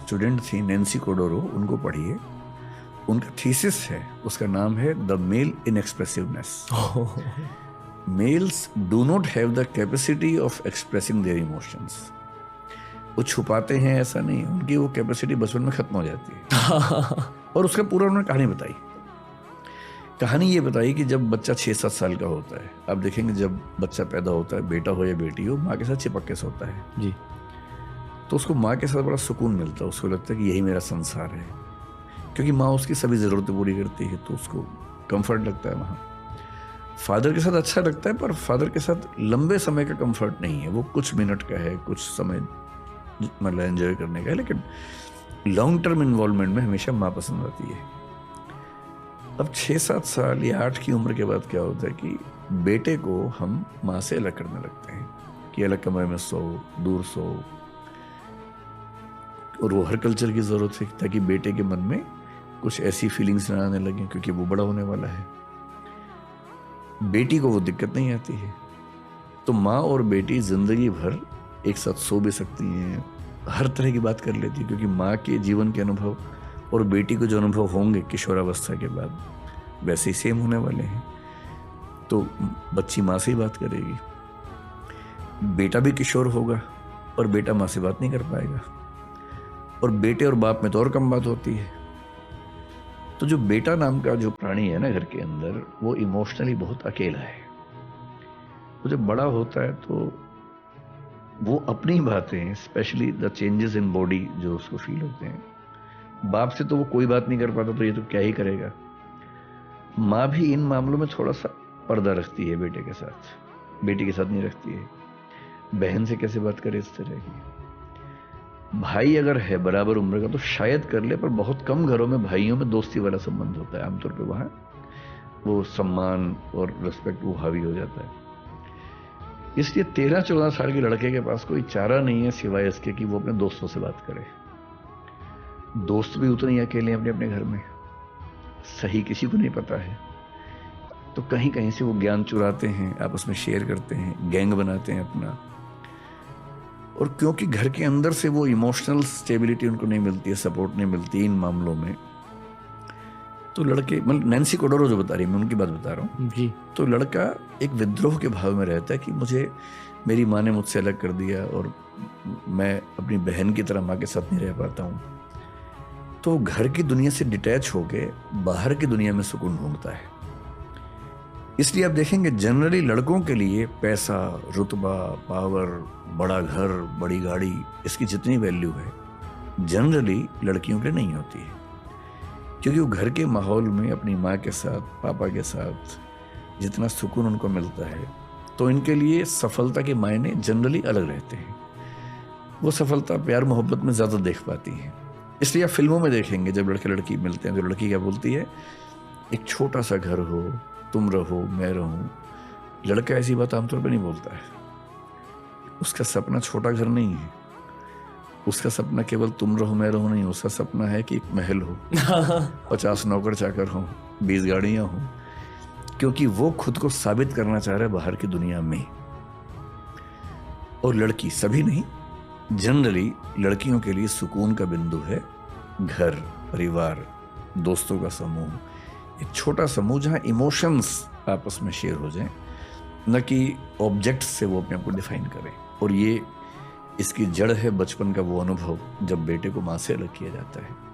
Student थी Nancy कोडोरो, उनको पढ़िए। उनका थीसिस है, उसका नाम है the male inexpressiveness. Males do not have the capacity of expressing their emotions. वो छुपाते हैं ऐसा नहीं, उनकी वो कैपेसिटी बचपन में खत्म हो जाती है। और उसका पूरा उन्होंने कहानी बताई। कहानी ये बताई कि जब बच्चा 6-7 साल का होता है, आप देखेंगे जब बच्चा पैदा होता है, बेटा हो या बेटी हो, माँ के साथ चिपक के सोता है जी। तो उसको माँ के साथ बड़ा सुकून मिलता है, उसको लगता है कि यही मेरा संसार है, क्योंकि माँ उसकी सभी ज़रूरतें पूरी करती है, तो उसको कंफर्ट लगता है वहाँ। फादर के साथ अच्छा लगता है, पर फादर के साथ लंबे समय का कंफर्ट नहीं है, वो कुछ मिनट का है, कुछ समय मतलब एंजॉय करने का है, लेकिन लॉन्ग टर्म इन्वॉल्वमेंट में हमेशा माँ पसंद आती है। अब 6-7 साल या 8 की उम्र के बाद क्या होता है कि बेटे को हम माँ से अलग करने लगते हैं कि अलग कमरे में सो, दूर सो, और वो हर कल्चर की ज़रूरत है ताकि बेटे के मन में कुछ ऐसी फीलिंग्स ना आने लगें, क्योंकि वो बड़ा होने वाला है। बेटी को वो दिक्कत नहीं आती है, तो माँ और बेटी ज़िंदगी भर एक साथ सो भी सकती हैं, हर तरह की बात कर लेती है, क्योंकि माँ के जीवन के अनुभव और बेटी को जो अनुभव होंगे किशोरावस्था के बाद वैसे ही सेम होने वाले हैं। तो बच्ची माँ से ही बात करेगी, बेटा भी किशोर होगा और बेटा माँ से बात नहीं कर पाएगा, और बेटे और बाप में तो और कम बात होती है। तो जो बेटा नाम का जो प्राणी है ना घर के अंदर, वो इमोशनली बहुत अकेला है। वो जब बड़ा होता है तो वो अपनी बातें, specially the changes in body जो उसको फील होते हैं, बाप से तो वो कोई बात नहीं कर पाता, तो ये तो क्या ही करेगा। माँ भी इन मामलों में थोड़ा सा पर्दा रखती है बेटे के साथ, बेटी के साथ नहीं रखती है। बहन से कैसे बात करे इस तरह की। भाई अगर है बराबर उम्र का तो शायद कर ले, पर बहुत कम घरों में भाइयों में दोस्ती वाला संबंध होता है। आमतौर पे वहाँ वो सम्मान और रिस्पेक्ट वो हावी हो जाता है। इसलिए 13-14 साल के लड़के के पास कोई चारा नहीं है सिवाय इसके कि वो अपने दोस्तों से बात करे। दोस्त भी उतने ही अकेले हैं अपने अपने घर में, सही किसी को नहीं पता है, तो कहीं कहीं से वो ज्ञान चुराते हैं, आपस में शेयर करते हैं, गैंग बनाते हैं अपना। और क्योंकि घर के अंदर से वो इमोशनल स्टेबिलिटी उनको नहीं मिलती है, सपोर्ट नहीं मिलती इन मामलों में, तो लड़के, मतलब नैन्सी कोडोरो जो बता रही है, मैं उनकी बात बता रहा हूँ जी। तो लड़का एक विद्रोह के भाव में रहता है कि मुझे मेरी माँ ने मुझसे अलग कर दिया और मैं अपनी बहन की तरह माँ के साथ नहीं रह पाता हूँ। तो घर की दुनिया से डिटैच होके बाहर की दुनिया में सुकून ढूंढता है। इसलिए आप देखेंगे जनरली लड़कों के लिए पैसा, रुतबा, पावर, बड़ा घर, बड़ी गाड़ी, इसकी जितनी वैल्यू है जनरली लड़कियों के लिए नहीं होती है, क्योंकि वो घर के माहौल में अपनी माँ के साथ, पापा के साथ जितना सुकून उनको मिलता है, तो इनके लिए सफलता के मायने जनरली अलग रहते हैं। वो सफलता प्यार मोहब्बत में ज़्यादा देख पाती हैं। इसलिए आप फिल्मों में देखेंगे जब लड़के लड़की मिलते हैं तो लड़की क्या बोलती है, एक छोटा सा घर हो, तुम रहो मैं रहूं। लड़का ऐसी बात आमतौर पर नहीं बोलता है। उसका सपना छोटा घर नहीं है, उसका सपना केवल तुम रहो मैं रहूं नहीं, उसका सपना है कि एक महल हो, 50 नौकर चाकर हो, 20 गाड़ियां हो, क्योंकि वो खुद को साबित करना चाह रहा है बाहर की दुनिया में। और लड़की, सभी नहीं, जनरली लड़कियों के लिए सुकून का बिंदु है घर, परिवार, दोस्तों का समूह, एक छोटा समूह जहां इमोशंस आपस में शेयर हो जाएं, न कि ऑब्जेक्ट्स से वो अपने आप को डिफाइन करें। और ये इसकी जड़ है बचपन का वो अनुभव जब बेटे को माँ से अलग किया जाता है।